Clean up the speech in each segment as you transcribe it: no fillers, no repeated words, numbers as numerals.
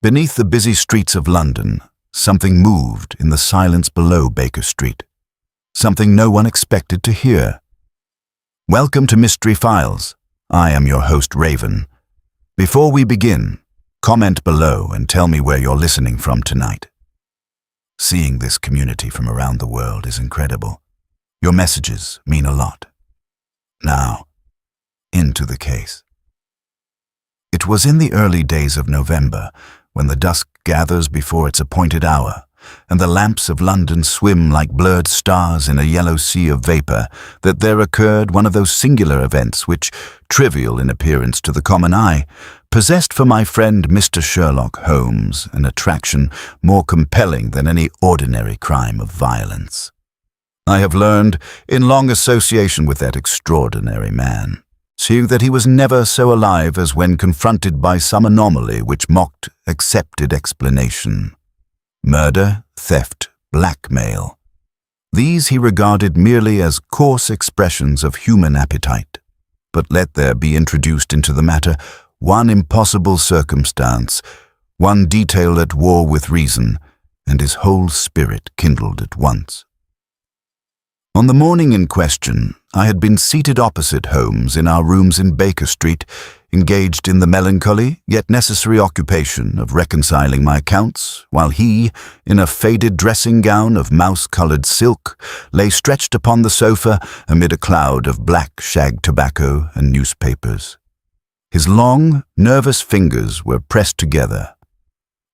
Beneath the busy streets of London, something moved in the silence below Baker Street. Something no one expected to hear. Welcome to Mystery Files. I am your host, Raven. Before we begin, comment below and tell me where you're listening from tonight. Seeing this community from around the world is incredible. Your messages mean a lot. Now, into the case. It was in the early days of November, when the dusk gathers before its appointed hour, and the lamps of London swim like blurred stars in a yellow sea of vapor, that there occurred one of those singular events which, trivial in appearance to the common eye, possessed for my friend Mr. Sherlock Holmes an attraction more compelling than any ordinary crime of violence. I have learned, in long association with that extraordinary man, seeing that he was never so alive as when confronted by some anomaly which mocked accepted explanation. Murder, theft, blackmail. These he regarded merely as coarse expressions of human appetite. But let there be introduced into the matter one impossible circumstance, one detail at war with reason, and his whole spirit kindled at once. On the morning in question, I had been seated opposite Holmes in our rooms in Baker Street, engaged in the melancholy yet necessary occupation of reconciling my accounts, while he, in a faded dressing gown of mouse-colored silk, lay stretched upon the sofa amid a cloud of black shag tobacco and newspapers. His long, nervous fingers were pressed together.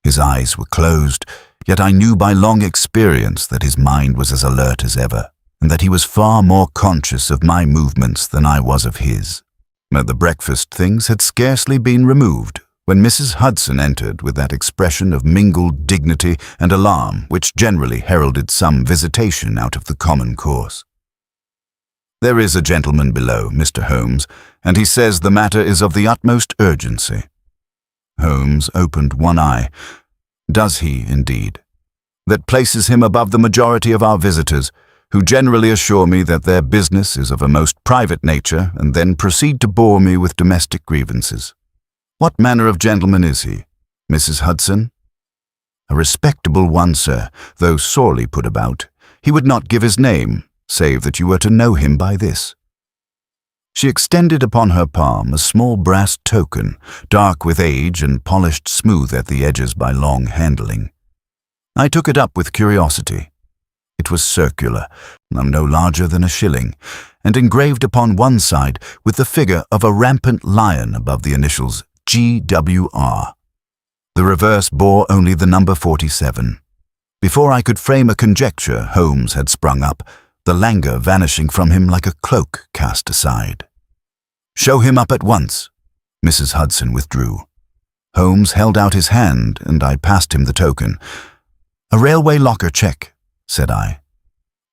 His eyes were closed, yet I knew by long experience that his mind was as alert as ever, and that he was far more conscious of my movements than I was of his. The breakfast things had scarcely been removed when Mrs. Hudson entered with that expression of mingled dignity and alarm which generally heralded some visitation out of the common course. "There is a gentleman below, Mr. Holmes, and he says the matter is of the utmost urgency." Holmes opened one eye. "Does he, indeed? That places him above the majority of our visitors, who generally assure me that their business is of a most private nature and then proceed to bore me with domestic grievances. What manner of gentleman is he, Mrs. Hudson?" "A respectable one, sir, though sorely put about. He would not give his name, save that you were to know him by this." She extended upon her palm a small brass token, dark with age and polished smooth at the edges by long handling. I took it up with curiosity. It was circular, no larger than a shilling, and engraved upon one side with the figure of a rampant lion above the initials GWR. The reverse bore only the number 47. Before I could frame a conjecture, Holmes had sprung up, the languor vanishing from him like a cloak cast aside. "Show him up at once." Mrs. Hudson withdrew. Holmes held out his hand, and I passed him the token. "A railway locker check," said I.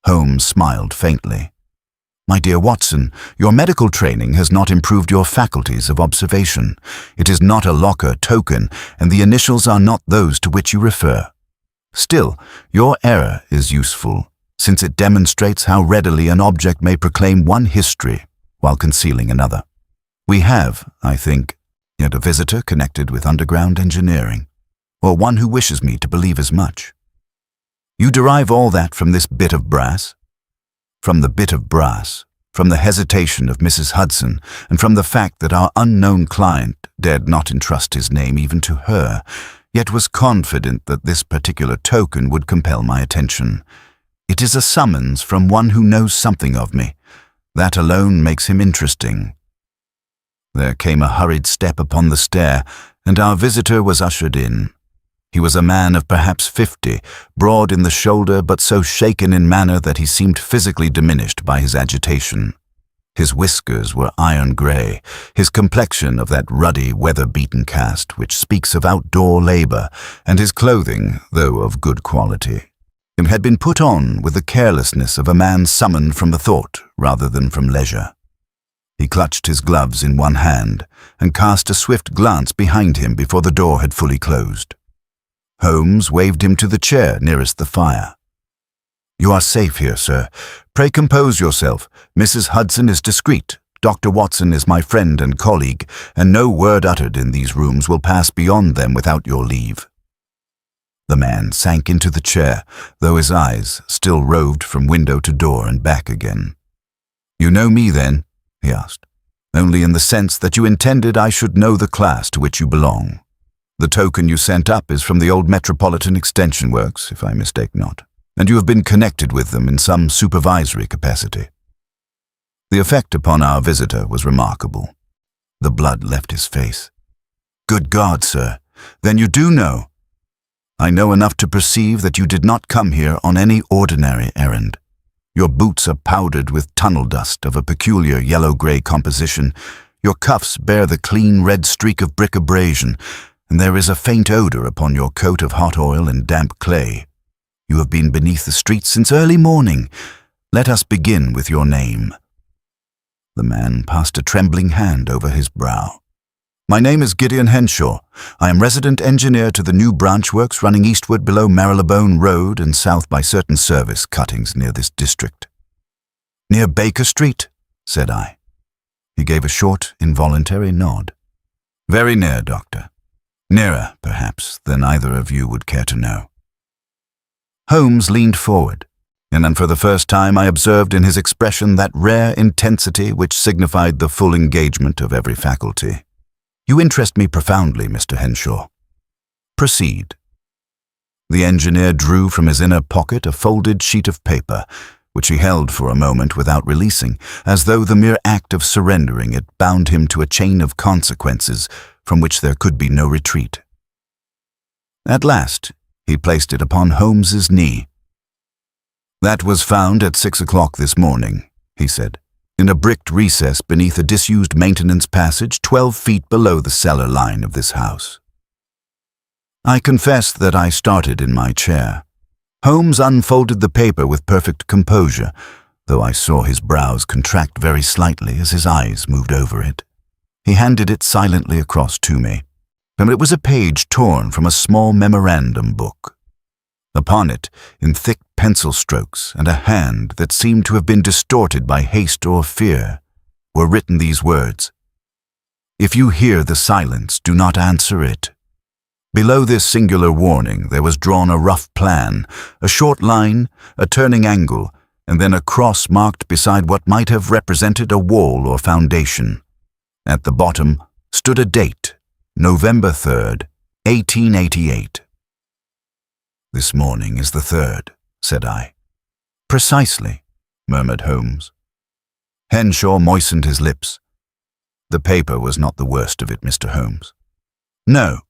Holmes smiled faintly. "My dear Watson, your medical training has not improved your faculties of observation. It is not a locker token, and the initials are not those to which you refer. Still, your error is useful, since it demonstrates how readily an object may proclaim one history while concealing another. We have, I think, yet a visitor connected with underground engineering, or one who wishes me to believe as much. You derive all that from this bit of brass?" "From the bit of brass, from the hesitation of Mrs. Hudson, and from the fact that our unknown client dared not entrust his name even to her, yet was confident that this particular token would compel my attention. It is a summons from one who knows something of me. That alone makes him interesting." There came a hurried step upon the stair, and our visitor was ushered in. He was a man of perhaps 50, broad in the shoulder but so shaken in manner that he seemed physically diminished by his agitation. His whiskers were iron grey, his complexion of that ruddy, weather-beaten cast which speaks of outdoor labour, and his clothing, though of good quality, had been put on with the carelessness of a man summoned from the thought rather than from leisure. He clutched his gloves in one hand and cast a swift glance behind him before the door had fully closed. Holmes waved him to the chair nearest the fire. "You are safe here, sir. Pray compose yourself. Mrs. Hudson is discreet, Dr. Watson is my friend and colleague, and no word uttered in these rooms will pass beyond them without your leave." The man sank into the chair, though his eyes still roved from window to door and back again. "You know me, then?" he asked. "Only in the sense that you intended I should know the class to which you belong. The token you sent up is from the old Metropolitan Extension Works, if I mistake not, and you have been connected with them in some supervisory capacity." The effect upon our visitor was remarkable. The blood left his face. "Good God, sir, then you do know." "I know enough to perceive that you did not come here on any ordinary errand. Your boots are powdered with tunnel dust of a peculiar yellow-gray composition. Your cuffs bear the clean red streak of brick abrasion, and there is a faint odor upon your coat of hot oil and damp clay. You have been beneath the streets since early morning. Let us begin with your name." The man passed a trembling hand over his brow. "My name is Gideon Henshaw. I am resident engineer to the new branch works running eastward below Marylebone Road and south by certain service cuttings near this district." "Near Baker Street?" said I. He gave a short, involuntary nod. "Very near, Doctor. Nearer, perhaps, than either of you would care to know." Holmes leaned forward, and for the first time I observed in his expression that rare intensity which signified the full engagement of every faculty. "You interest me profoundly, Mr. Henshaw. Proceed." The engineer drew from his inner pocket a folded sheet of paper, which he held for a moment without releasing, as though the mere act of surrendering it bound him to a chain of consequences from which there could be no retreat. At last, he placed it upon Holmes's knee. "That was found at 6 o'clock this morning," he said, "in a bricked recess beneath a disused maintenance passage 12 feet below the cellar line of this house." I confess that I started in my chair. Holmes unfolded the paper with perfect composure, though I saw his brows contract very slightly as his eyes moved over it. He handed it silently across to me, and it was a page torn from a small memorandum book. Upon it, in thick pencil strokes and a hand that seemed to have been distorted by haste or fear, were written these words: "If you hear the silence, do not answer it." Below this singular warning there was drawn a rough plan, a short line, a turning angle, and then a cross marked beside what might have represented a wall or foundation. At the bottom stood a date, November 3rd, 1888. "This morning is the 3rd, said I. "Precisely," murmured Holmes. Henshaw moistened his lips. "The paper was not the worst of it, Mr. Holmes." "No.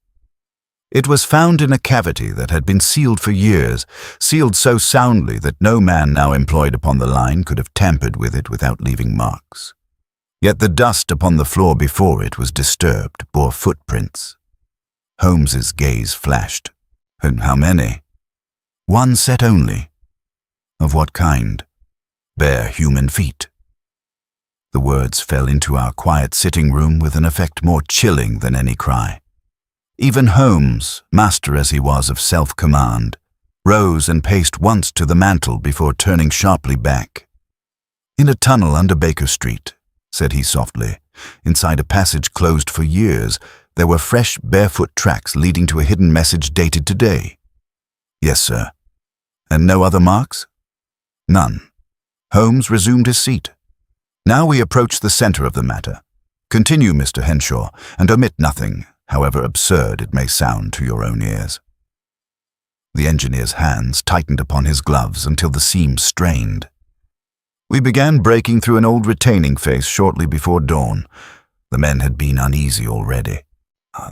It was found in a cavity that had been sealed for years, sealed so soundly that no man now employed upon the line could have tampered with it without leaving marks. Yet the dust upon the floor before it was disturbed, bore footprints." Holmes's gaze flashed. "And how many?" "One set only." "Of what kind?" "Bare human feet." The words fell into our quiet sitting room with an effect more chilling than any cry. Even Holmes, master as he was of self-command, rose and paced once to the mantel before turning sharply back. "In a tunnel under Baker Street," said he softly, "inside a passage closed for years, there were fresh barefoot tracks leading to a hidden message dated today." "Yes, sir." "And no other marks?" "None." Holmes resumed his seat. "Now we approach the center of the matter. Continue, Mr. Henshaw, and omit nothing, however absurd it may sound to your own ears." The engineer's hands tightened upon his gloves until the seams strained. "We began breaking through an old retaining face shortly before dawn. The men had been uneasy already.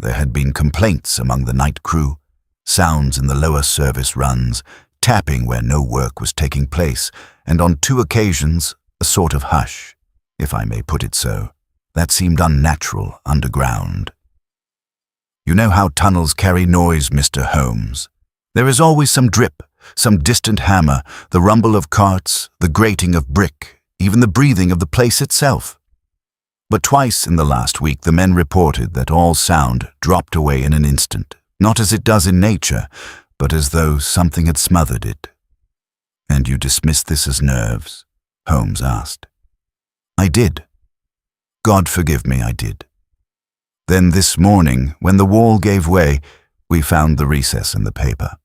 There had been complaints among the night crew, sounds in the lower service runs, tapping where no work was taking place, and on 2 occasions a sort of hush, if I may put it so, that seemed unnatural underground. You know how tunnels carry noise, Mr. Holmes. There is always some drip, some distant hammer, the rumble of carts, the grating of brick, even the breathing of the place itself. But twice in the last week the men reported that all sound dropped away in an instant, not as it does in nature, but as though something had smothered it." "And you dismissed this as nerves?" Holmes asked. "I did. God forgive me, I did. Then this morning, when the wall gave way, we found the recess in the paper.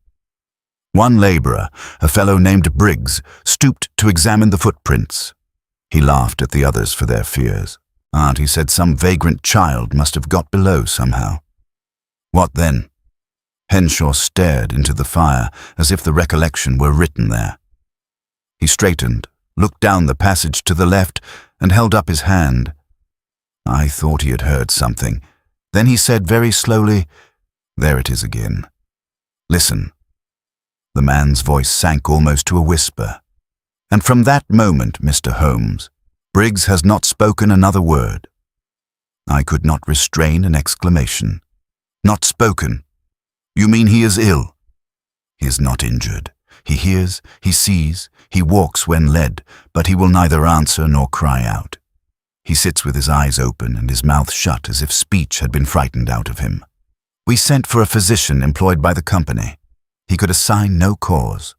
One labourer, a fellow named Briggs, stooped to examine the footprints. He laughed at the others for their fears. He said some vagrant child must have got below somehow. What then? Henshaw stared into the fire as if the recollection were written there. He straightened, looked down the passage to the left, and held up his hand. I thought he had heard something. Then he said very slowly, "There it is again. Listen." The man's voice sank almost to a whisper. And from that moment, Mr. Holmes, Briggs has not spoken another word. I could not restrain an exclamation. Not spoken? You mean he is ill? He is not injured. He hears, he sees, he walks when led, but he will neither answer nor cry out. He sits with his eyes open and his mouth shut as if speech had been frightened out of him. We sent for a physician employed by the company. He could assign no cause.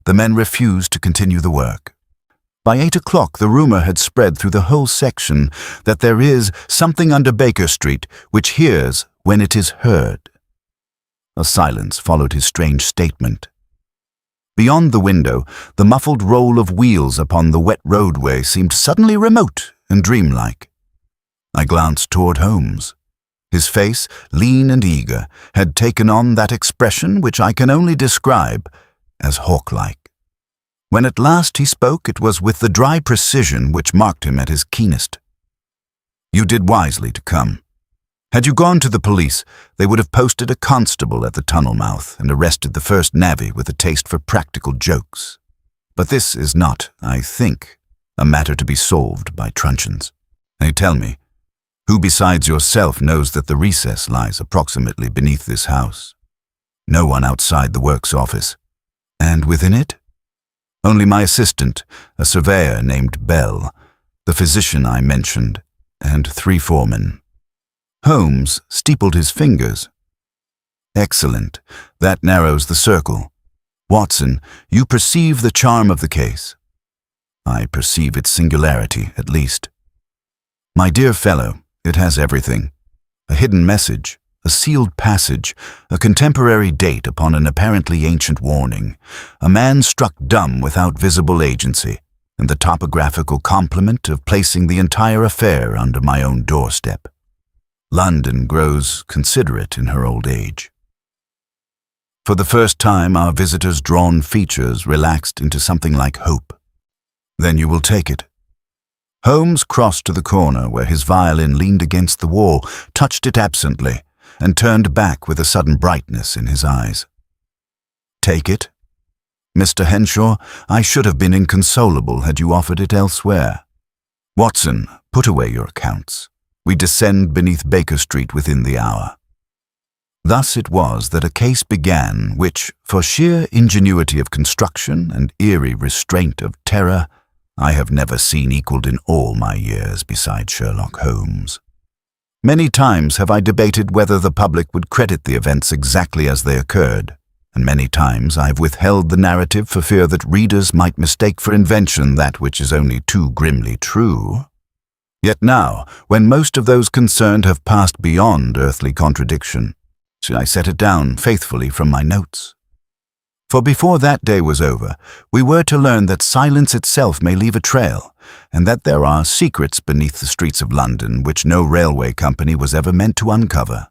The men refused to continue the work. By 8 o'clock the rumour had spread through the whole section that there is something under Baker Street which hears when it is heard. A silence followed his strange statement. Beyond the window, the muffled roll of wheels upon the wet roadway seemed suddenly remote and dreamlike. I glanced toward Holmes. His face, lean and eager, had taken on that expression which I can only describe as hawk-like. When at last he spoke, it was with the dry precision which marked him at his keenest. You did wisely to come. Had you gone to the police, they would have posted a constable at the tunnel mouth and arrested the first navvy with a taste for practical jokes. But this is not, I think, a matter to be solved by truncheons. Now tell me, who besides yourself knows that the recess lies approximately beneath this house? No one outside the works office. And within it? Only my assistant, a surveyor named Bell, the physician I mentioned, and 3 foremen. Holmes steepled his fingers. Excellent. That narrows the circle. Watson, you perceive the charm of the case. I perceive its singularity, at least. My dear fellow, it has everything. A hidden message, a sealed passage, a contemporary date upon an apparently ancient warning, a man struck dumb without visible agency, and the topographical compliment of placing the entire affair under my own doorstep. London grows considerate in her old age. For the first time, our visitor's drawn features relaxed into something like hope. Then you will take it. Holmes crossed to the corner where his violin leaned against the wall, touched it absently, and turned back with a sudden brightness in his eyes. Take it? Mr. Henshaw, I should have been inconsolable had you offered it elsewhere. Watson, put away your accounts. We descend beneath Baker Street within the hour. Thus it was that a case began which, for sheer ingenuity of construction and eerie restraint of terror, I have never seen equalled in all my years beside Sherlock Holmes. Many times have I debated whether the public would credit the events exactly as they occurred, and many times I have withheld the narrative for fear that readers might mistake for invention that which is only too grimly true. Yet now, when most of those concerned have passed beyond earthly contradiction, I set it down faithfully from my notes. For before that day was over, we were to learn that silence itself may leave a trail, and that there are secrets beneath the streets of London which no railway company was ever meant to uncover.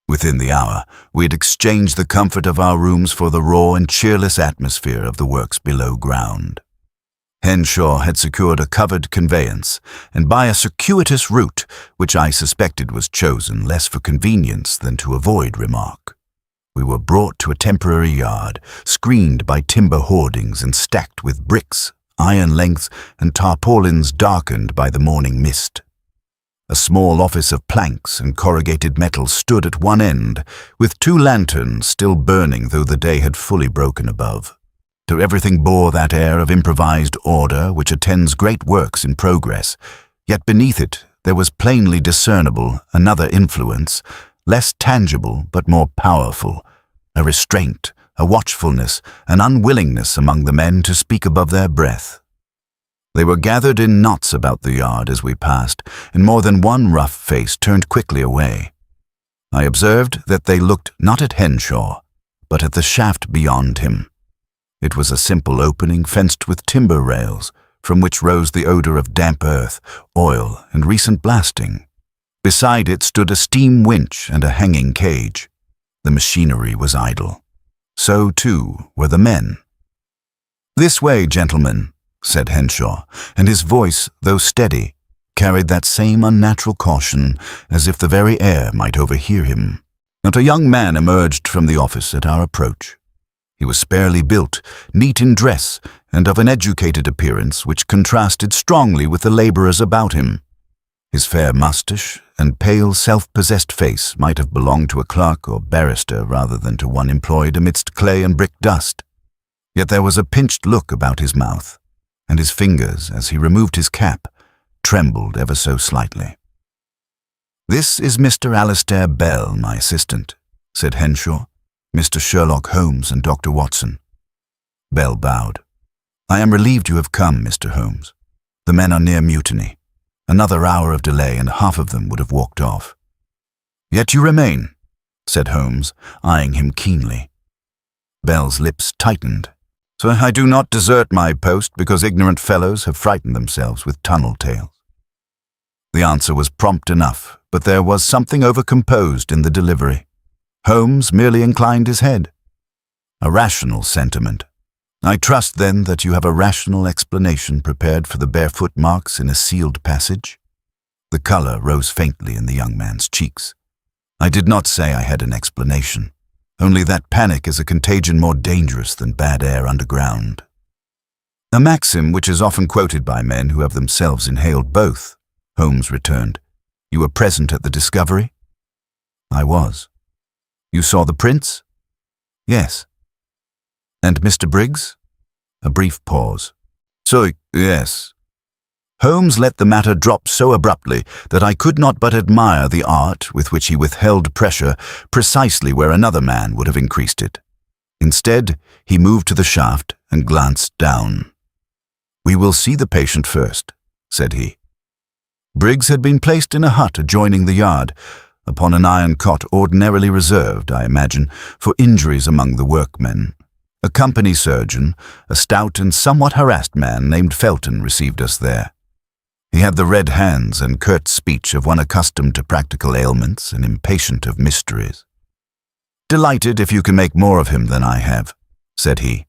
Within the hour, we had exchanged the comfort of our rooms for the raw and cheerless atmosphere of the works below ground. Henshaw had secured a covered conveyance, and by a circuitous route, which I suspected was chosen less for convenience than to avoid remark, we were brought to a temporary yard, screened by timber hoardings and stacked with bricks, iron lengths, and tarpaulins darkened by the morning mist. A small office of planks and corrugated metal stood at one end, with 2 lanterns still burning though the day had fully broken above. To everything bore that air of improvised order which attends great works in progress, yet beneath it there was plainly discernible another influence, less tangible but more powerful, a restraint, a watchfulness, an unwillingness among the men to speak above their breath. They were gathered in knots about the yard as we passed, and more than one rough face turned quickly away. I observed that they looked not at Henshaw, but at the shaft beyond him. It was a simple opening fenced with timber rails, from which rose the odor of damp earth, oil, and recent blasting. Beside it stood a steam winch and a hanging cage. The machinery was idle. So, too, were the men. "This way, gentlemen," said Henshaw, and his voice, though steady, carried that same unnatural caution, as if the very air might overhear him. Not a young man emerged from the office at our approach. He was sparely built, neat in dress, and of an educated appearance which contrasted strongly with the laborers about him. His fair moustache and pale, self-possessed face might have belonged to a clerk or barrister rather than to one employed amidst clay and brick dust. Yet there was a pinched look about his mouth, and his fingers, as he removed his cap, trembled ever so slightly. "This is Mr. Alistair Bell, my assistant," said Henshaw. "Mr. Sherlock Holmes and Dr. Watson." Bell bowed. "I am relieved you have come, Mr. Holmes. The men are near mutiny. Another hour of delay and half of them would have walked off." "Yet you remain," said Holmes, eyeing him keenly. Bell's lips tightened. "So I do not desert my post because ignorant fellows have frightened themselves with tunnel tales." The answer was prompt enough, but there was something overcomposed in the delivery. Holmes merely inclined his head. "A rational sentiment. I trust, then, that you have a rational explanation prepared for the barefoot marks in a sealed passage?" The color rose faintly in the young man's cheeks. "I did not say I had an explanation, only that panic is a contagion more dangerous than bad air underground. A maxim which is often quoted by men who have themselves inhaled both," Holmes returned. "You were present at the discovery?" "I was." "You saw the prints?" "Yes." "And Mr. Briggs?" A brief pause. "So, yes." Holmes let the matter drop so abruptly that I could not but admire the art with which he withheld pressure precisely where another man would have increased it. Instead, he moved to the shaft and glanced down. "We will see the patient first," said he. Briggs had been placed in a hut adjoining the yard, upon an iron cot ordinarily reserved, I imagine, for injuries among the workmen. A company surgeon, a stout and somewhat harassed man named Felton, received us there. He had the red hands and curt speech of one accustomed to practical ailments and impatient of mysteries. "Delighted if you can make more of him than I have," said he.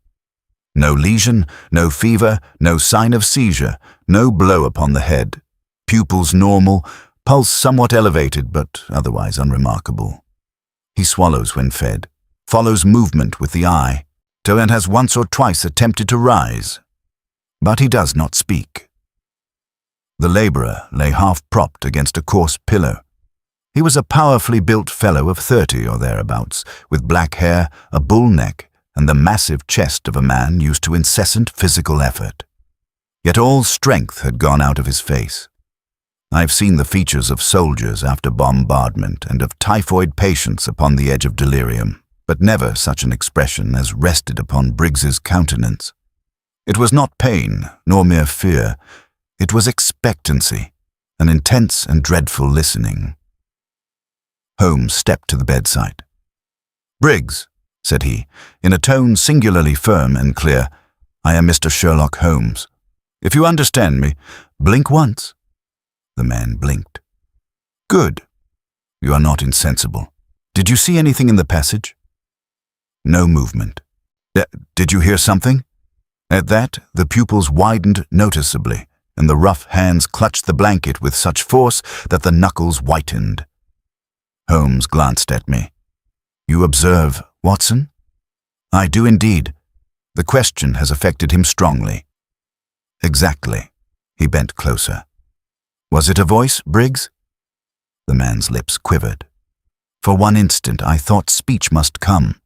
"No lesion, no fever, no sign of seizure, no blow upon the head. Pupils normal, pulse somewhat elevated but otherwise unremarkable. He swallows when fed, follows movement with the eye, and has once or twice attempted to rise. But he does not speak." The laborer lay half-propped against a coarse pillow. He was a powerfully built fellow of 30 or thereabouts, with black hair, a bull neck, and the massive chest of a man used to incessant physical effort. Yet all strength had gone out of his face. I've seen the features of soldiers after bombardment and of typhoid patients upon the edge of delirium, but never such an expression as rested upon Briggs's countenance. It was not pain, nor mere fear. It was expectancy, an intense and dreadful listening. Holmes stepped to the bedside. "Briggs," said he, in a tone singularly firm and clear, "I am Mr. Sherlock Holmes. If you understand me, blink once." The man blinked. "Good. You are not insensible. Did you see anything in the passage?" No movement. "Did you hear something?" At that, the pupils widened noticeably, and the rough hands clutched the blanket with such force that the knuckles whitened. Holmes glanced at me. "You observe, Watson?" "I do indeed. The question has affected him strongly." "Exactly." He bent closer. "Was it a voice, Briggs?" The man's lips quivered. For one instant I thought speech must come.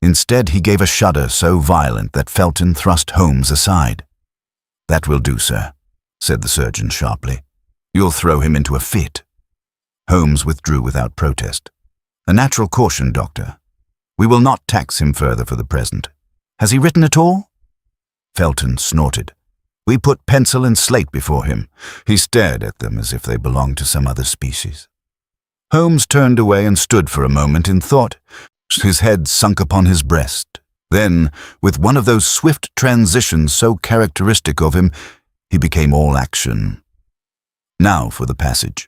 Instead, he gave a shudder so violent that Felton thrust Holmes aside. "That will do, sir," said the surgeon sharply. "You'll throw him into a fit." Holmes withdrew without protest. "A natural caution, doctor. We will not tax him further for the present. Has he written at all?" Felton snorted. We put pencil and slate before him. He stared at them as if they belonged to some other species. Holmes turned away and stood for a moment in thought, his head sunk upon his breast. Then, with one of those swift transitions so characteristic of him, he became all action. Now for the passage.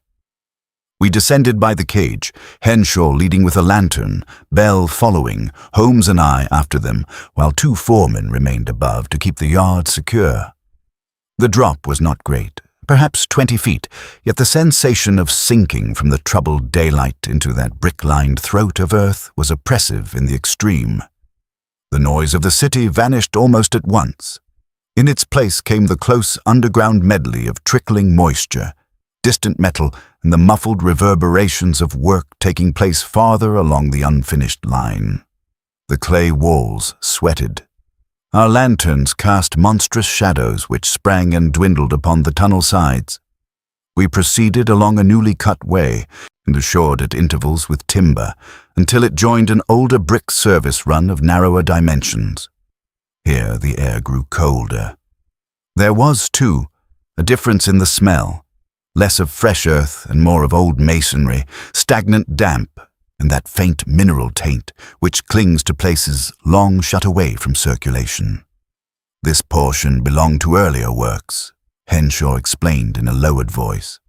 We descended by the cage, Henshaw leading with a lantern, Bell following, Holmes and I after them, while 2 foremen remained above to keep the yard secure. The drop was not great, perhaps 20 feet, yet the sensation of sinking from the troubled daylight into that brick-lined throat of earth was oppressive in the extreme. The noise of the city vanished almost at once. In its place came the close underground medley of trickling moisture, distant metal, and the muffled reverberations of work taking place farther along the unfinished line. The clay walls sweated. Our lanterns cast monstrous shadows which sprang and dwindled upon the tunnel sides. We proceeded along a newly cut way, and assured at intervals with timber, until it joined an older brick service run of narrower dimensions. Here the air grew colder. There was, too, a difference in the smell. Less of fresh earth and more of old masonry, stagnant damp, and that faint mineral taint which clings to places long shut away from circulation. This portion belonged to earlier works, Henshaw explained in a lowered voice.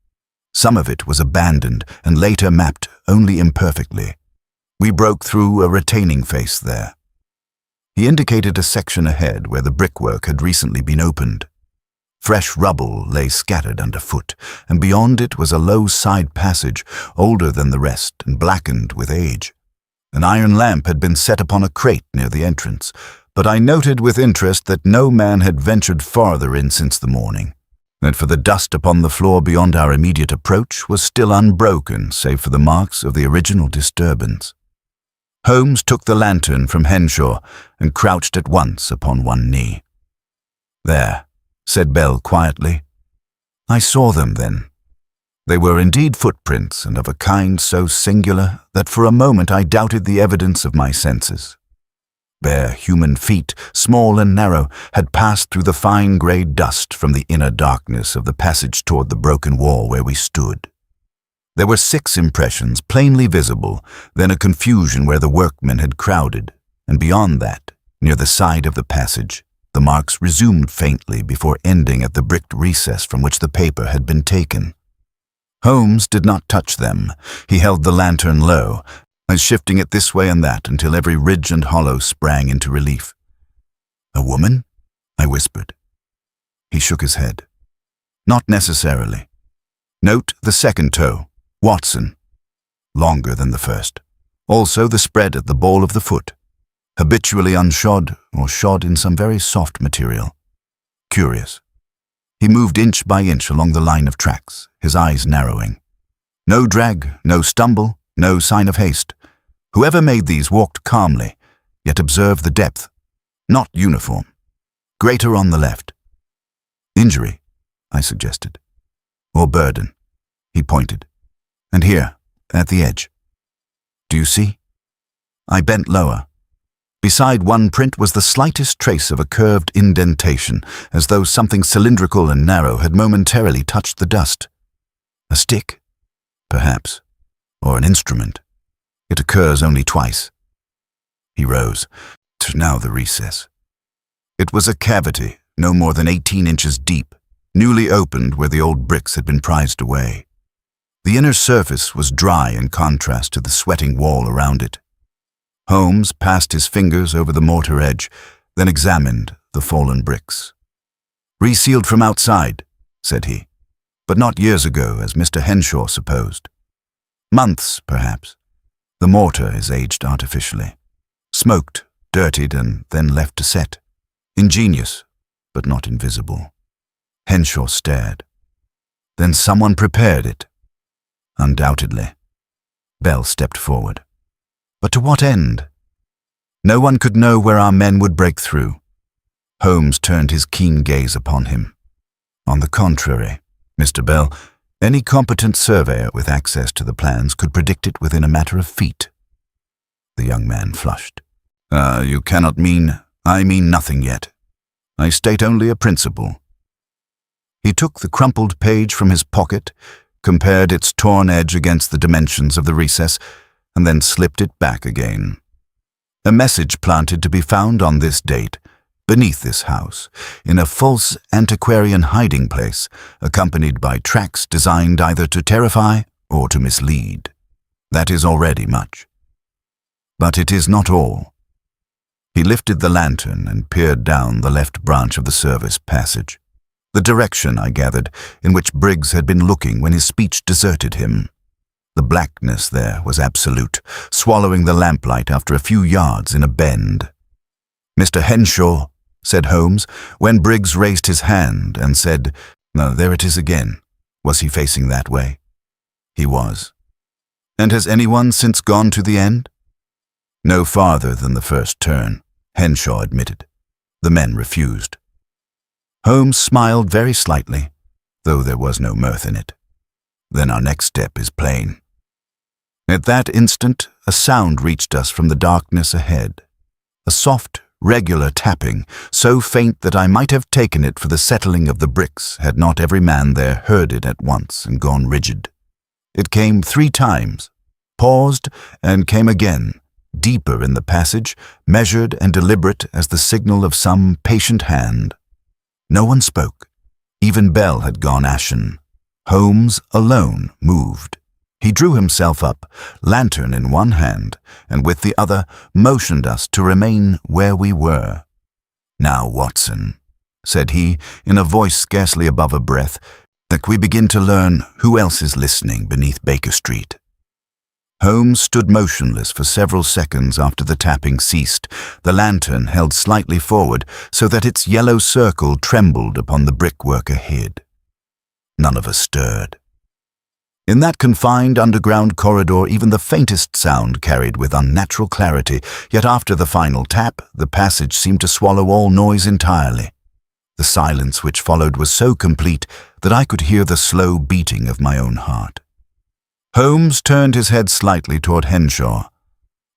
Some of it was abandoned and later mapped only imperfectly. We broke through a retaining face there. He indicated a section ahead where the brickwork had recently been opened. Fresh rubble lay scattered underfoot, and beyond it was a low side passage, older than the rest and blackened with age. An iron lamp had been set upon a crate near the entrance, but I noted with interest that no man had ventured farther in since the morning, and for the dust upon the floor beyond our immediate approach was still unbroken save for the marks of the original disturbance. Holmes took the lantern from Henshaw and crouched at once upon one knee. "There," said Bell quietly. I saw them then. They were indeed footprints, and of a kind so singular that for a moment I doubted the evidence of my senses. Bare human feet, small and narrow, had passed through the fine grey dust from the inner darkness of the passage toward the broken wall where we stood. There were 6 impressions plainly visible, then a confusion where the workmen had crowded, and beyond that, near the side of the passage, the marks resumed faintly before ending at the bricked recess from which the paper had been taken. Holmes did not touch them. He held the lantern low, and shifting it this way and that until every ridge and hollow sprang into relief. "A woman?" I whispered. He shook his head. "Not necessarily. Note the second toe, Watson. Longer than the first. Also the spread at the ball of the foot. Habitually unshod or shod in some very soft material. Curious." He moved inch by inch along the line of tracks, his eyes narrowing. No drag, no stumble, no sign of haste. Whoever made these walked calmly, yet observed the depth. Not uniform. Greater on the left. "Injury," I suggested. "Or burden." He pointed. "And here, at the edge. Do you see?" I bent lower. Beside one print was the slightest trace of a curved indentation, as though something cylindrical and narrow had momentarily touched the dust. A stick? Perhaps. Or an instrument. It occurs only twice. He rose. Now the recess. It was a cavity, no more than 18 inches deep, newly opened where the old bricks had been prized away. The inner surface was dry in contrast to the sweating wall around it. Holmes passed his fingers over the mortar edge, then examined the fallen bricks. "Resealed from outside," said he, "but not years ago, as Mr. Henshaw supposed. Months, perhaps. The mortar is aged artificially. Smoked, dirtied, and then left to set. Ingenious, but not invisible." Henshaw stared. "Then someone prepared it." "Undoubtedly." Bell stepped forward. "But to what end?" No one could know where our men would break through. Holmes turned his keen gaze upon him. "On the contrary, Mr. Bell, any competent surveyor with access to the plans could predict it within a matter of feet." The young man flushed. You cannot mean—" "I mean nothing yet. I state only a principle. He took the crumpled page from his pocket, compared its torn edge against the dimensions of the recess, and then slipped it back again. A message planted to be found on this date, beneath this house, in a false antiquarian hiding place, accompanied by tracks designed either to terrify or to mislead. That is already much. But it is not all. He lifted the lantern and peered down the left branch of the service passage, the direction, I gathered, in which Briggs had been looking when his speech deserted him. The blackness there was absolute, swallowing the lamplight after a few yards in a bend. "Mr. Henshaw," said Holmes, when Briggs raised his hand and said, "No, there it is again." Was he facing that way? He was. "And has anyone since gone to the end?" "No farther than the first turn," Henshaw admitted. "The men refused." Holmes smiled very slightly, though there was no mirth in it. "Then our next step is plain." At that instant, a sound reached us from the darkness ahead. A soft, regular tapping, so faint that I might have taken it for the settling of the bricks had not every man there heard it at once and gone rigid. It came 3 times, paused, and came again, deeper in the passage, measured and deliberate as the signal of some patient hand. No one spoke. Even Bell had gone ashen. Holmes alone moved. He drew himself up, lantern in one hand, and with the other motioned us to remain where we were. "Now, Watson," said he, in a voice scarcely above a breath, "that we begin to learn who else is listening beneath Baker Street." Holmes stood motionless for several seconds after the tapping ceased, the lantern held slightly forward so that its yellow circle trembled upon the brickwork ahead. None of us stirred. In that confined underground corridor, even the faintest sound carried with unnatural clarity, yet after the final tap, the passage seemed to swallow all noise entirely. The silence which followed was so complete that I could hear the slow beating of my own heart. Holmes turned his head slightly toward Henshaw.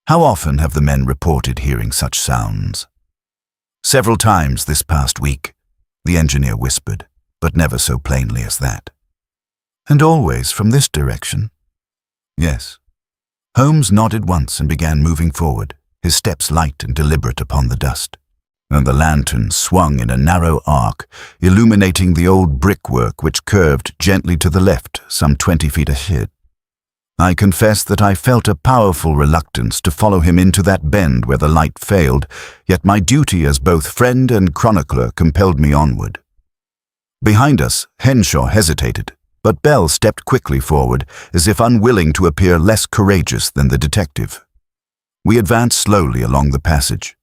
"How often have the men reported hearing such sounds?" "Several times this past week," the engineer whispered, but never so plainly as that. "And always from this direction?" "Yes." Holmes nodded once and began moving forward, his steps light and deliberate upon the dust. And the lantern swung in a narrow arc, illuminating the old brickwork which curved gently to the left some 20 feet ahead. I confess that I felt a powerful reluctance to follow him into that bend where the light failed, yet my duty as both friend and chronicler compelled me onward. Behind us, Henshaw hesitated, but Bell stepped quickly forward, as if unwilling to appear less courageous than the detective. We advanced slowly along the passage.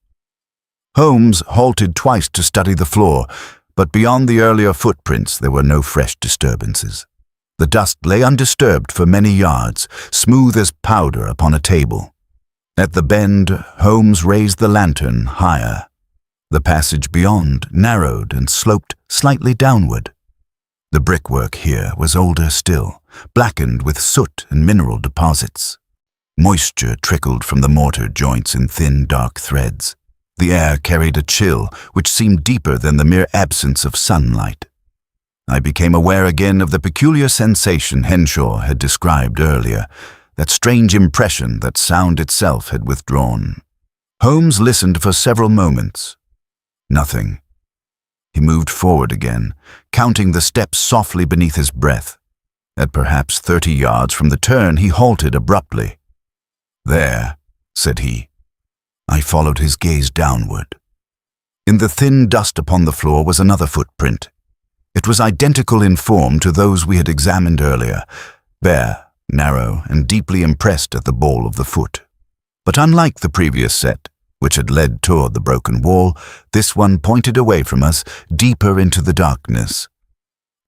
Holmes halted twice to study the floor, but beyond the earlier footprints there were no fresh disturbances. The dust lay undisturbed for many yards, smooth as powder upon a table. At the bend, Holmes raised the lantern higher. The passage beyond narrowed and sloped slightly downward. The brickwork here was older still, blackened with soot and mineral deposits. Moisture trickled from the mortar joints in thin, dark threads. The air carried a chill which seemed deeper than the mere absence of sunlight. I became aware again of the peculiar sensation Henshaw had described earlier, that strange impression that sound itself had withdrawn. Holmes listened for several moments. Nothing. He moved forward again, counting the steps softly beneath his breath. At perhaps 30 yards from the turn, he halted abruptly. "There," said he. I followed his gaze downward. In the thin dust upon the floor was another footprint. It was identical in form to those we had examined earlier, bare, narrow, and deeply impressed at the ball of the foot. But unlike the previous set, which had led toward the broken wall, this one pointed away from us, deeper into the darkness.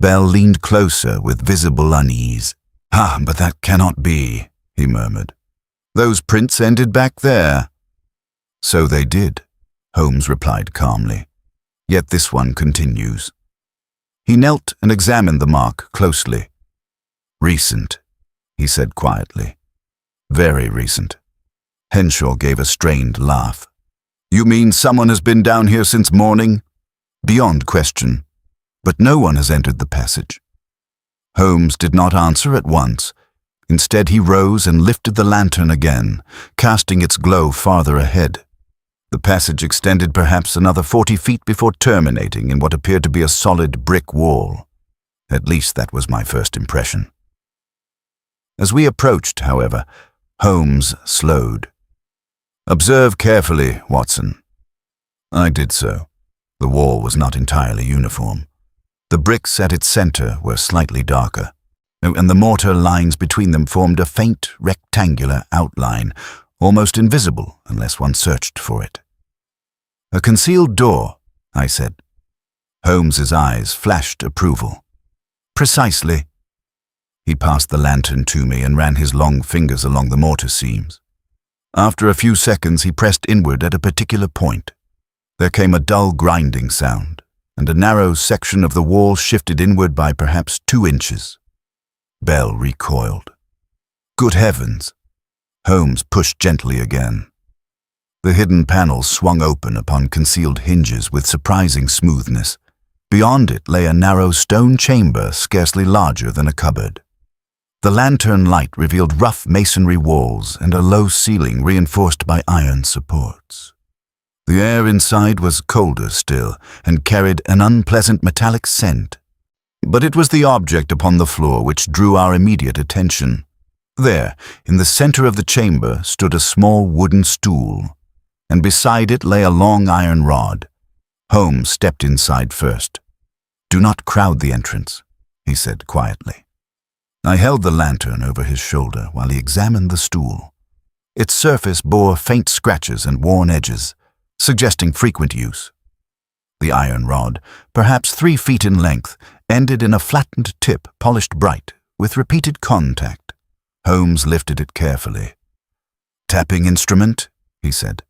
Bell leaned closer with visible unease. "Ah, but that cannot be," he murmured. "Those prints ended back there." "So they did," Holmes replied calmly. "Yet this one continues." He knelt and examined the mark closely. "Recent," he said quietly. "Very recent." Henshaw gave a strained laugh. "You mean someone has been down here since morning?" "Beyond question." but no one has entered the passage. Holmes did not answer at once. Instead, he rose and lifted the lantern again, casting its glow farther ahead. The passage extended perhaps another 40 feet before terminating in what appeared to be a solid brick wall. At least that was my first impression. As we approached, however, Holmes slowed. "Observe carefully, Watson." I did so. The wall was not entirely uniform. The bricks at its center were slightly darker, and the mortar lines between them formed a faint rectangular outline, almost invisible unless one searched for it. "A concealed door," I said. Holmes's eyes flashed approval. "Precisely." He passed the lantern to me and ran his long fingers along the mortar seams. After a few seconds, he pressed inward at a particular point. There came a dull grinding sound, and a narrow section of the wall shifted inward by perhaps 2 inches. Bell recoiled. Good heavens! Holmes pushed gently again. The hidden panel swung open upon concealed hinges with surprising smoothness. Beyond it lay a narrow stone chamber scarcely larger than a cupboard. The lantern light revealed rough masonry walls and a low ceiling reinforced by iron supports. The air inside was colder still and carried an unpleasant metallic scent. But it was the object upon the floor which drew our immediate attention. There, in the center of the chamber, stood a small wooden stool, and beside it lay a long iron rod. Holmes stepped inside first. "Do not crowd the entrance," he said quietly. I held the lantern over his shoulder while he examined the stool. Its surface bore faint scratches and worn edges, suggesting frequent use. The iron rod, perhaps 3 feet in length, ended in a flattened tip polished bright, with repeated contact. Holmes lifted it carefully. "Tapping instrument?" he said.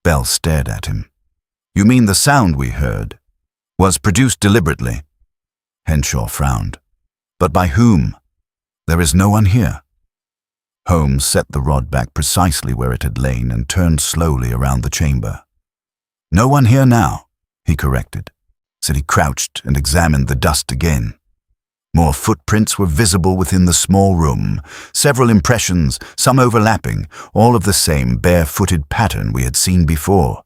Bell stared at him. "You mean the sound we heard was produced deliberately?" Henshaw frowned. "But by whom? There is no one here." Holmes set the rod back precisely where it had lain and turned slowly around the chamber. "No one here now," he corrected. Said he crouched and examined the dust again. More footprints were visible within the small room, several impressions, some overlapping, all of the same bare-footed pattern we had seen before.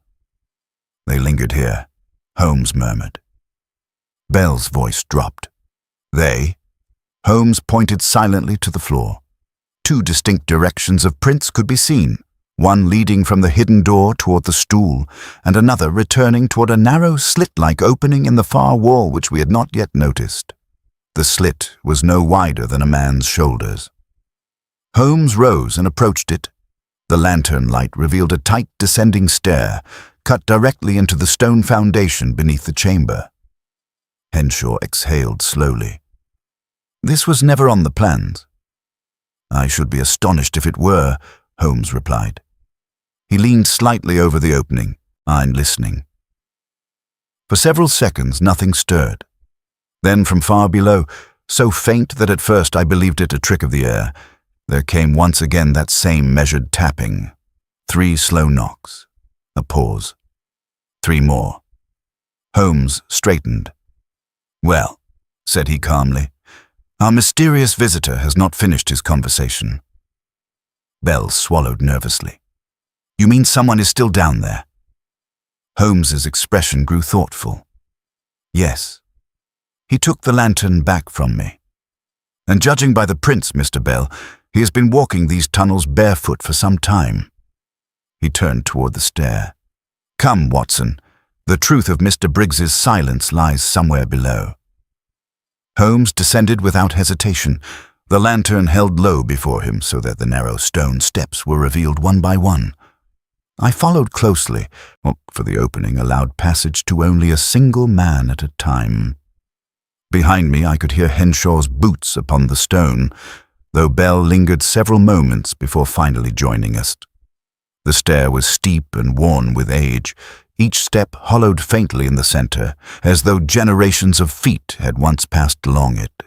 "They lingered here," Holmes murmured. Bell's voice dropped. "They?" Holmes pointed silently to the floor. 2 distinct directions of prints could be seen, one leading from the hidden door toward the stool, and another returning toward a narrow slit-like opening in the far wall which we had not yet noticed. The slit was no wider than a man's shoulders. Holmes rose and approached it. The lantern light revealed a tight descending stair, cut directly into the stone foundation beneath the chamber. Henshaw exhaled slowly. "This was never on the plans." "I should be astonished if it were," Holmes replied. He leaned slightly over the opening, eyed listening. For several seconds nothing stirred. Then from far below, so faint that at first I believed it a trick of the air, there came once again that same measured tapping. 3 slow knocks. A pause. 3 more. Holmes straightened. "Well," said he calmly, "our mysterious visitor has not finished his conversation." Bell swallowed nervously. "You mean someone is still down there?" Holmes's expression grew thoughtful. "Yes." He took the lantern back from me. "And judging by the prints, Mr. Bell, he has been walking these tunnels barefoot for some time." He turned toward the stair. "Come, Watson. The truth of Mr. Briggs's silence lies somewhere below." Holmes descended without hesitation, the lantern held low before him so that the narrow stone steps were revealed one by one. I followed closely, for the opening allowed passage to only a single man at a time. Behind me I could hear Henshaw's boots upon the stone, though Bell lingered several moments before finally joining us. The stair was steep and worn with age, each step hollowed faintly in the center, as though generations of feet had once passed along it.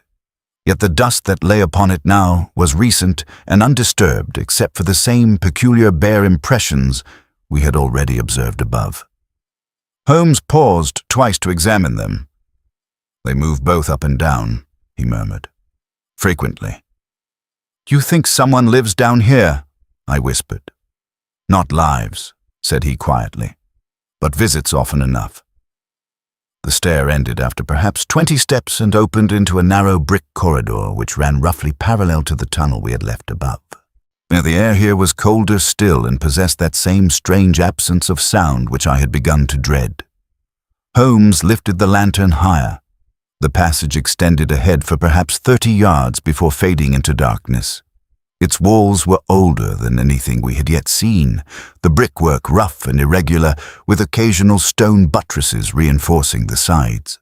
Yet the dust that lay upon it now was recent and undisturbed except for the same peculiar bare impressions we had already observed above. Holmes paused twice to examine them. They move both up and down, he murmured. Frequently. You think someone lives down here? I whispered. Not lives, said he quietly, but visits often enough. The stair ended after perhaps 20 steps and opened into a narrow brick corridor which ran roughly parallel to the tunnel we had left above. Now, the air here was colder still and possessed that same strange absence of sound which I had begun to dread. Holmes lifted the lantern higher. The passage extended ahead for perhaps 30 yards before fading into darkness. Its walls were older than anything we had yet seen, the brickwork rough and irregular, with occasional stone buttresses reinforcing the sides.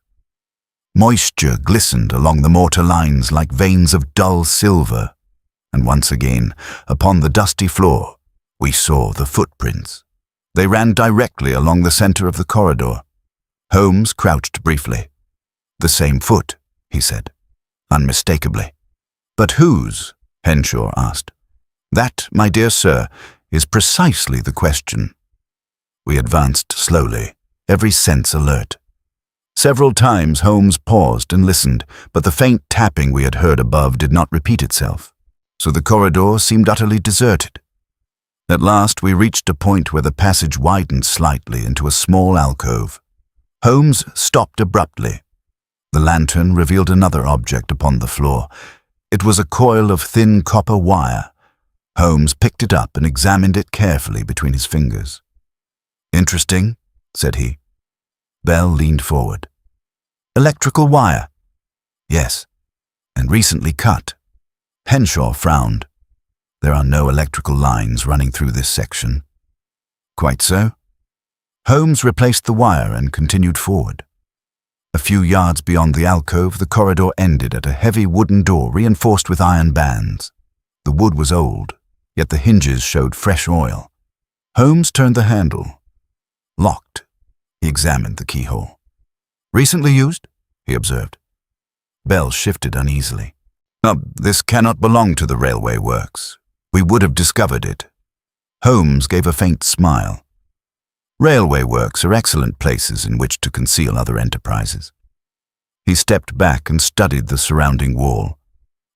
Moisture glistened along the mortar lines like veins of dull silver, and once again, upon the dusty floor, we saw the footprints. They ran directly along the center of the corridor. Holmes crouched briefly. The same foot, he said, unmistakably. But whose? Henshaw asked. That, my dear sir, is precisely the question. We advanced slowly, every sense alert. Several times Holmes paused and listened, but the faint tapping we had heard above did not repeat itself, so the corridor seemed utterly deserted. At last we reached a point where the passage widened slightly into a small alcove. Holmes stopped abruptly. The lantern revealed another object upon the floor. It was a coil of thin copper wire. Holmes picked it up and examined it carefully between his fingers. Interesting, said he. Bell leaned forward. Electrical wire? Yes, and recently cut. Henshaw frowned. There are no electrical lines running through this section. Quite so. Holmes replaced the wire and continued forward. A few yards beyond the alcove, the corridor ended at a heavy wooden door reinforced with iron bands. The wood was old, yet the hinges showed fresh oil. Holmes turned the handle. Locked. He examined the keyhole. Recently used? He observed. Bell shifted uneasily. This cannot belong to the railway works. We would have discovered it. Holmes gave a faint smile. Railway works are excellent places in which to conceal other enterprises. He stepped back and studied the surrounding wall.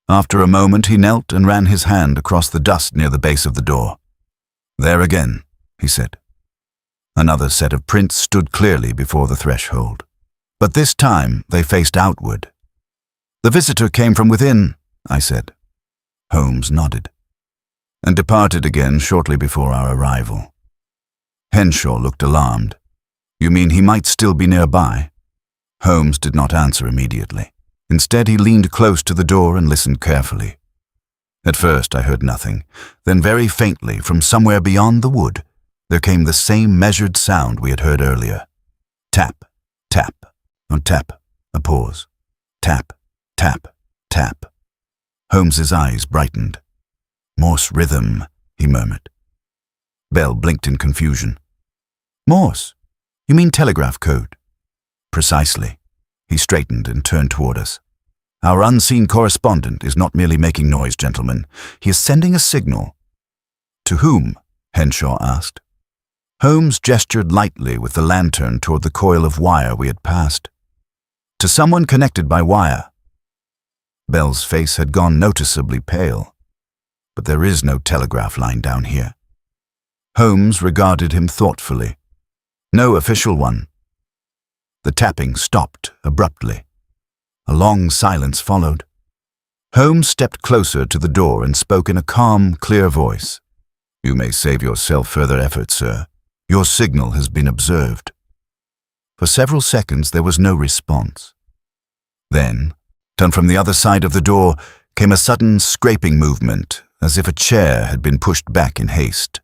After a moment he knelt and ran his hand across the dust near the base of the door. There again, he said. Another set of prints stood clearly before the threshold, but this time they faced outward. The visitor came from within, I said. Holmes nodded, and departed again shortly before our arrival. Henshaw looked alarmed. You mean he might still be nearby? Holmes did not answer immediately. Instead, he leaned close to the door and listened carefully. At first, I heard nothing. Then very faintly, from somewhere beyond the wood, there came the same measured sound we had heard earlier. Tap, tap, tap, a pause. Tap, tap, tap. Holmes's eyes brightened. Morse rhythm, he murmured. Bell blinked in confusion. Morse? You mean telegraph code? Precisely. He straightened and turned toward us. Our unseen correspondent is not merely making noise, gentlemen. He is sending a signal. To whom? Henshaw asked. Holmes gestured lightly with the lantern toward the coil of wire we had passed. To someone connected by wire. Bell's face had gone noticeably pale. But there is no telegraph line down here. Holmes regarded him thoughtfully. No official one. The tapping stopped abruptly. A long silence followed. Holmes stepped closer to the door and spoke in a calm, clear voice. You may save yourself further effort, sir. Your signal has been observed. For several seconds there was no response. Then, from the other side of the door, came a sudden scraping movement, as if a chair had been pushed back in haste.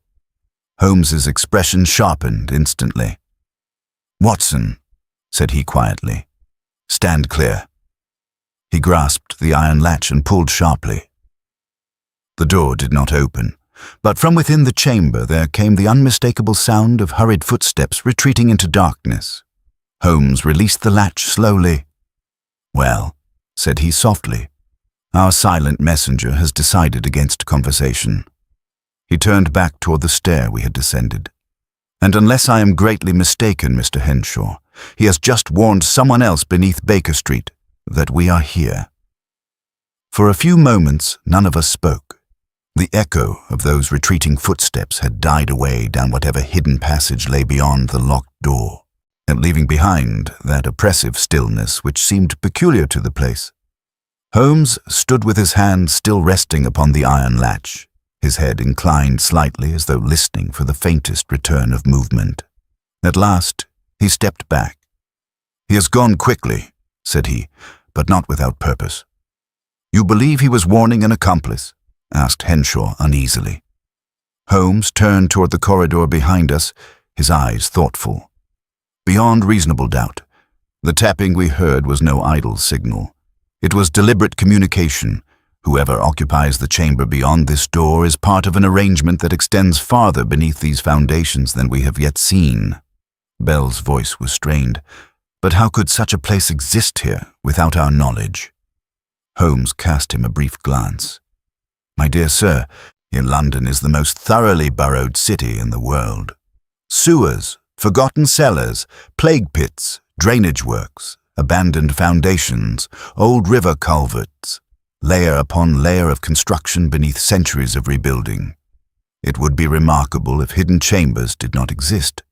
Holmes's expression sharpened instantly. Watson, said he quietly, stand clear. He grasped the iron latch and pulled sharply. The door did not open, but from within the chamber there came the unmistakable sound of hurried footsteps retreating into darkness. Holmes released the latch slowly. Well, said he softly, our silent messenger has decided against conversation. He turned back toward the stair we had descended. And unless I am greatly mistaken, Mr. Henshaw, He has just warned someone else beneath Baker Street that we are here." For a few moments, none of us spoke. The echo of those retreating footsteps had died away down whatever hidden passage lay beyond the locked door, and leaving behind that oppressive stillness which seemed peculiar to the place. Holmes stood with his hand still resting upon the iron latch, his head inclined slightly as though listening for the faintest return of movement. At last, he stepped back. "He has gone quickly," said he, "but not without purpose." "You believe he was warning an accomplice?" asked Henshaw uneasily. Holmes turned toward the corridor behind us, his eyes thoughtful. "Beyond reasonable doubt. The tapping we heard was no idle signal. It was deliberate communication. Whoever occupies the chamber beyond this door is part of an arrangement that extends farther beneath these foundations than we have yet seen." Bell's voice was strained. "But how could such a place exist here without our knowledge?" Holmes cast him a brief glance. "My dear sir, London is the most thoroughly burrowed city in the world. Sewers, forgotten cellars, plague pits, drainage works, abandoned foundations, old river culverts, layer upon layer of construction beneath centuries of rebuilding. It would be remarkable if hidden chambers did not exist.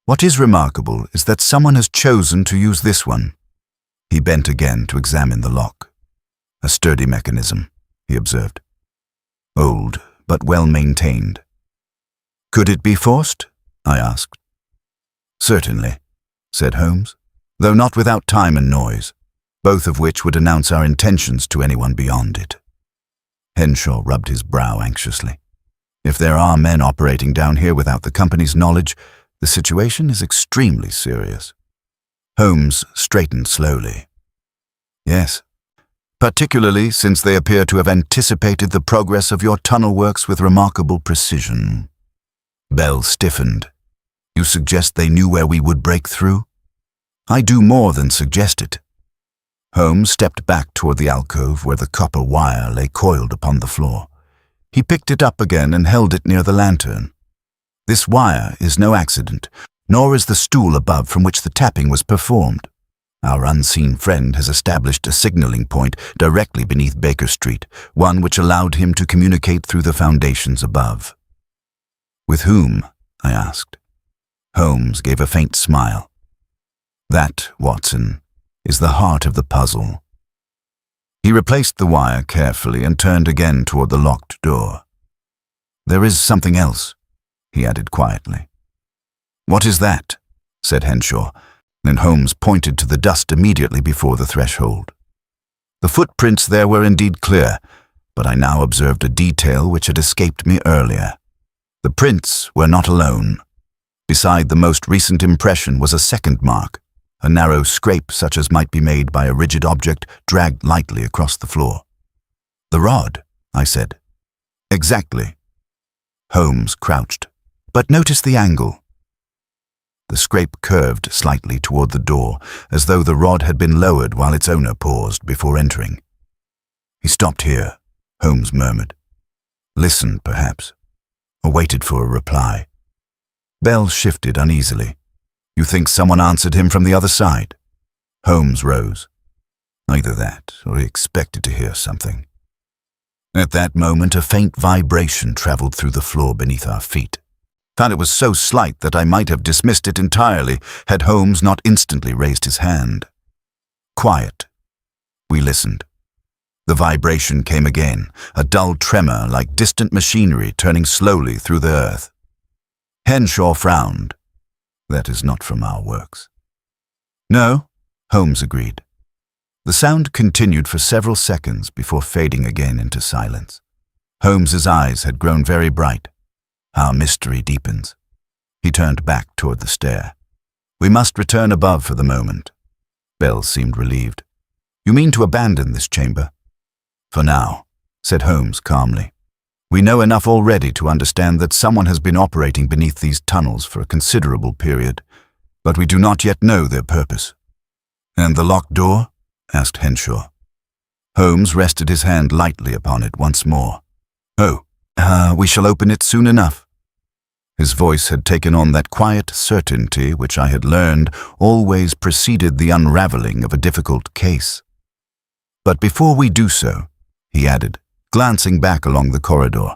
What is remarkable is that someone has chosen to use this one." He bent again to examine the lock. "A sturdy mechanism," he observed. "Old, but well maintained." "Could it be forced?" I asked. "Certainly," said Holmes, "though not without time and noise, both of which would announce our intentions to anyone beyond it." Henshaw rubbed his brow anxiously. "If there are men operating down here without the company's knowledge, the situation is extremely serious." Holmes straightened slowly. "Yes, particularly since they appear to have anticipated the progress of your tunnel works with remarkable precision." Bell stiffened. "You suggest they knew where we would break through?" "I do more than suggest it." Holmes stepped back toward the alcove where the copper wire lay coiled upon the floor. He picked it up again and held it near the lantern. "This wire is no accident, nor is the stool above from which the tapping was performed. Our unseen friend has established a signaling point directly beneath Baker Street, one which allowed him to communicate through the foundations above." "With whom?" I asked. Holmes gave a faint smile. "That, Watson, is the heart of the puzzle." He replaced the wire carefully and turned again toward the locked door. "There is something else," he added quietly. "What is that?" said Henshaw, and Holmes pointed to the dust immediately before the threshold. The footprints there were indeed clear, but I now observed a detail which had escaped me earlier. The prints were not alone. Beside the most recent impression was a second mark, a narrow scrape such as might be made by a rigid object dragged lightly across the floor. "The rod," I said. "Exactly." Holmes crouched. "But notice the angle." The scrape curved slightly toward the door, as though the rod had been lowered while its owner paused before entering. "He stopped here," Holmes murmured. "Listened, perhaps, or waited for a reply." Bell shifted uneasily. "You think someone answered him from the other side?" Holmes rose. "Either that, or he expected to hear something." At that moment, a faint vibration traveled through the floor beneath our feet. Found it was so slight that I might have dismissed it entirely had Holmes not instantly raised his hand. Quiet. We listened. The vibration came again, a dull tremor like distant machinery turning slowly through the earth. Henshaw frowned. "That is not from our works." "No," Holmes agreed. The sound continued for several seconds before fading again into silence. Holmes's eyes had grown very bright. Our mystery deepens. He turned back toward the stair. "We must return above for the moment." Bell seemed relieved. "You mean to abandon this chamber?" "For now," said Holmes calmly. "We know enough already to understand that someone has been operating beneath these tunnels for a considerable period, but we do not yet know their purpose." "And the locked door?" asked Henshaw. Holmes rested his hand lightly upon it once more. "Oh, we shall open it soon enough." His voice had taken on that quiet certainty which I had learned always preceded the unraveling of a difficult case. "But before we do so," he added, glancing back along the corridor,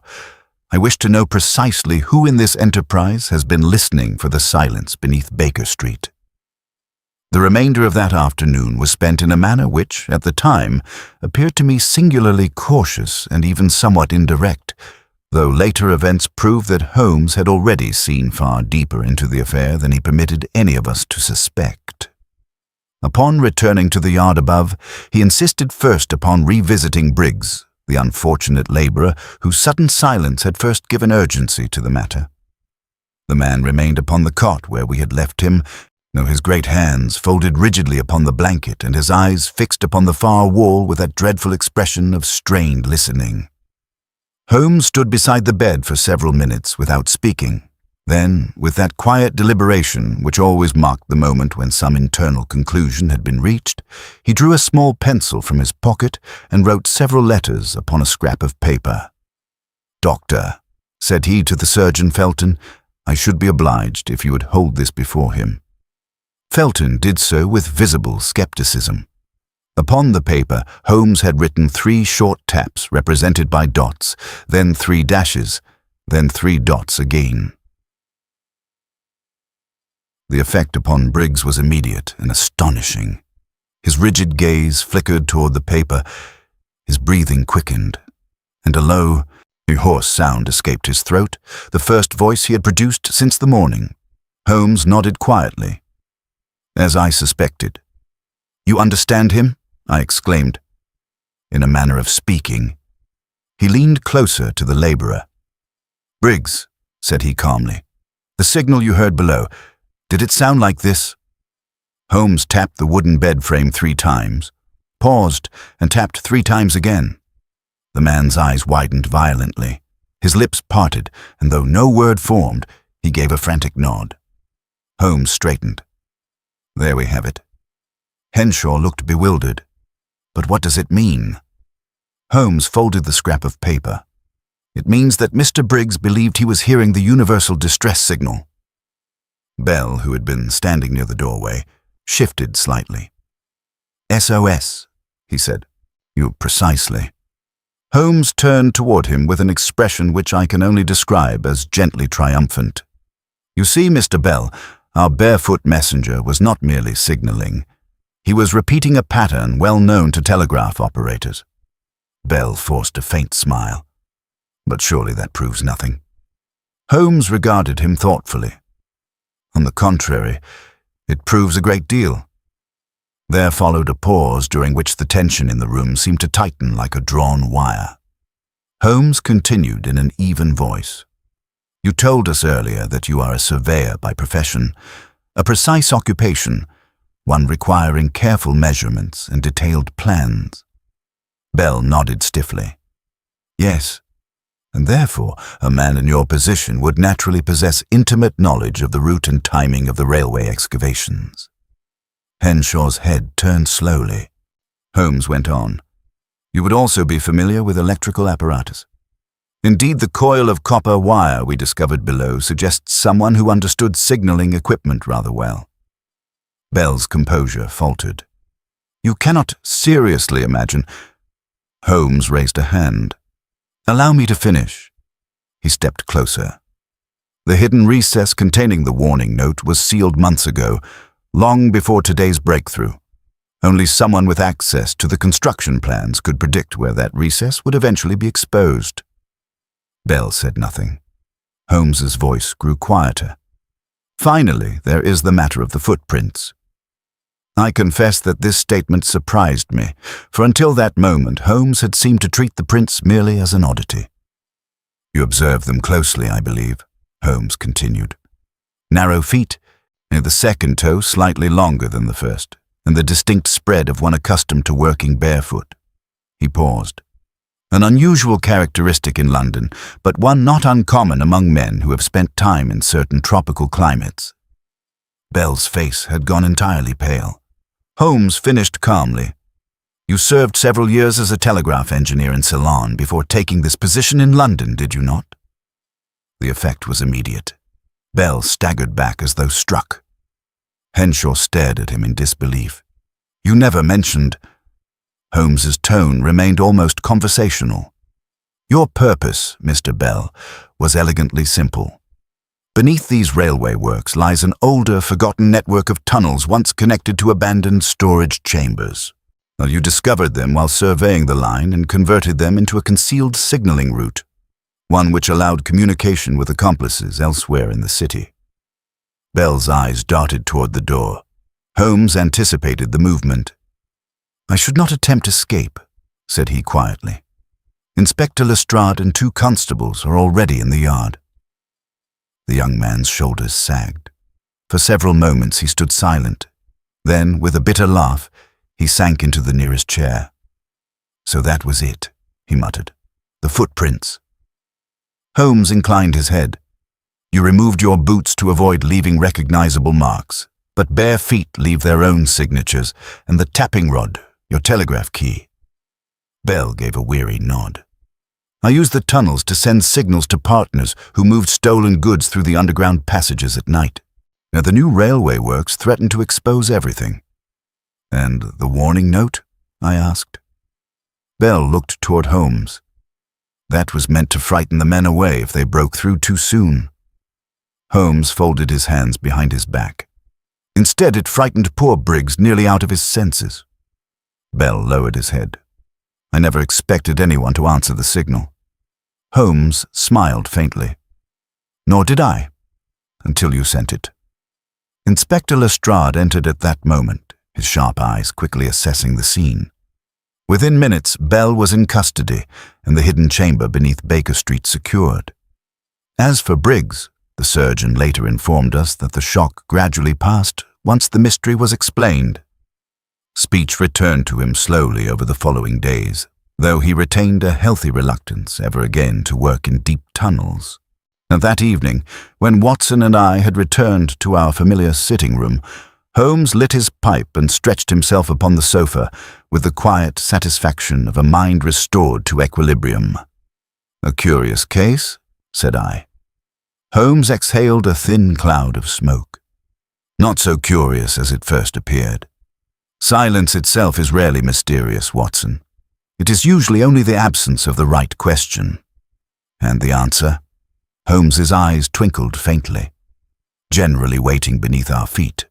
"I wish to know precisely who in this enterprise has been listening for the silence beneath Baker Street." The remainder of that afternoon was spent in a manner which, at the time, appeared to me singularly cautious and even somewhat indirect, though later events proved that Holmes had already seen far deeper into the affair than he permitted any of us to suspect. Upon returning to the yard above, he insisted first upon revisiting Briggs, the unfortunate labourer whose sudden silence had first given urgency to the matter. The man remained upon the cot where we had left him, though his great hands folded rigidly upon the blanket and his eyes fixed upon the far wall with that dreadful expression of strained listening. Holmes stood beside the bed for several minutes without speaking. Then, with that quiet deliberation which always marked the moment when some internal conclusion had been reached, he drew a small pencil from his pocket and wrote several letters upon a scrap of paper. "Doctor," said he to the surgeon Felton, "I should be obliged if you would hold this before him." Felton did so with visible skepticism. Upon the paper, Holmes had written 3 short taps represented by dots, then 3 dashes, then 3 dots again. The effect upon Briggs was immediate and astonishing. His rigid gaze flickered toward the paper, his breathing quickened, and a low, hoarse sound escaped his throat, the first voice he had produced since the morning. Holmes nodded quietly. "As I suspected." "You understand him?" I exclaimed. "In a manner of speaking." He leaned closer to the labourer. "Briggs," said he calmly, "the signal you heard below, did it sound like this?" Holmes tapped the wooden bed frame 3 times, paused, and tapped 3 times again. The man's eyes widened violently. His lips parted, and though no word formed, he gave a frantic nod. Holmes straightened. "There we have it." Henshaw looked bewildered. "But what does it mean?" Holmes folded the scrap of paper. "It means that Mr. Briggs believed he was hearing the universal distress signal." Bell, who had been standing near the doorway, shifted slightly. "SOS," he said. "You precisely." Holmes turned toward him with an expression which I can only describe as gently triumphant. "You see, Mr. Bell, our barefoot messenger was not merely signaling. He was repeating a pattern well known to telegraph operators." Bell forced a faint smile. "But surely that proves nothing." Holmes regarded him thoughtfully. "On the contrary, it proves a great deal." There followed a pause during which the tension in the room seemed to tighten like a drawn wire. Holmes continued in an even voice. "You told us earlier that you are a surveyor by profession, a precise occupation, one requiring careful measurements and detailed plans." Bell nodded stiffly. "Yes, and therefore a man in your position would naturally possess intimate knowledge of the route and timing of the railway excavations." Henshaw's head turned slowly. Holmes went on. "You would also be familiar with electrical apparatus. Indeed, the coil of copper wire we discovered below suggests someone who understood signaling equipment rather well." Bell's composure faltered. "You cannot seriously imagine—" Holmes raised a hand. "Allow me to finish." He stepped closer. "The hidden recess containing the warning note was sealed months ago, long before today's breakthrough. Only someone with access to the construction plans could predict where that recess would eventually be exposed." Bell said nothing. Holmes's voice grew quieter. "Finally, there is the matter of the footprints." I confess that this statement surprised me, for until that moment Holmes had seemed to treat the prints merely as an oddity. "You observed them closely, I believe," Holmes continued. "Narrow feet, near the second toe slightly longer than the first, and the distinct spread of one accustomed to working barefoot." He paused. "An unusual characteristic in London, but one not uncommon among men who have spent time in certain tropical climates." Bell's face had gone entirely pale. Holmes finished calmly. "You served several years as a telegraph engineer in Ceylon before taking this position in London, did you not?" The effect was immediate. Bell staggered back as though struck. Henshaw stared at him in disbelief. "You never mentioned—" Holmes's tone remained almost conversational. "Your purpose, Mr. Bell, was elegantly simple. Beneath these railway works lies an older, forgotten network of tunnels once connected to abandoned storage chambers. Well, you discovered them while surveying the line and converted them into a concealed signaling route, one which allowed communication with accomplices elsewhere in the city." Bell's eyes darted toward the door. Holmes anticipated the movement. "I should not attempt escape," said he quietly. "Inspector Lestrade and 2 constables are already in the yard." The young man's shoulders sagged. For several moments he stood silent. Then, with a bitter laugh, he sank into the nearest chair. "So that was it," he muttered. "The footprints." Holmes inclined his head. "You removed your boots to avoid leaving recognizable marks, but bare feet leave their own signatures, and the tapping rod, your telegraph key." Bell gave a weary nod. "I used the tunnels to send signals to partners who moved stolen goods through the underground passages at night. Now, the new railway works threatened to expose everything." "And the warning note?" I asked. Bell looked toward Holmes. "That was meant to frighten the men away if they broke through too soon." Holmes folded his hands behind his back. "Instead, it frightened poor Briggs nearly out of his senses." Bell lowered his head. "I never expected anyone to answer the signal." Holmes smiled faintly. "Nor did I, until you sent it." Inspector Lestrade entered at that moment, his sharp eyes quickly assessing the scene. Within minutes, Bell was in custody and the hidden chamber beneath Baker Street secured. As for Briggs, the surgeon later informed us that the shock gradually passed once the mystery was explained. Speech returned to him slowly over the following days, though he retained a healthy reluctance ever again to work in deep tunnels. And that evening, when Watson and I had returned to our familiar sitting room, Holmes lit his pipe and stretched himself upon the sofa with the quiet satisfaction of a mind restored to equilibrium. "A curious case," said I. Holmes exhaled a thin cloud of smoke. "Not so curious as it first appeared. Silence itself is rarely mysterious, Watson. It is usually only the absence of the right question." "And the answer?" Holmes's eyes twinkled faintly. "Generally waiting beneath our feet."